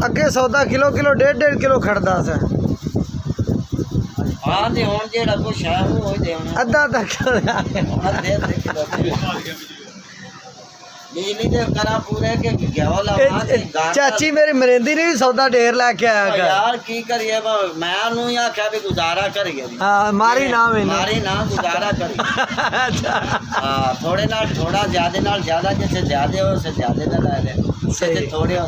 अगे सौदा kilo kilo 1.5 kilo Khardah सा। हाँ ते हुण जेड़ा कुछ है वो ही देना अद्धा किलो अद्धे किलो बिजली दे करा पूरे के गेवा लगा के चाची मेरी मरेंदी ने भी सौदा ढेर लेके आया कर यार की करिए मैं नु आख्या भी गुजारा करिए हां मारी नाम है मारी ना गुजारा करिए अच्छा हां थोड़े नाल थोड़ा ज्यादा नाल ज्यादा जैसे ज्यादा हो से ज्यादा दा ले ले थोड़े हो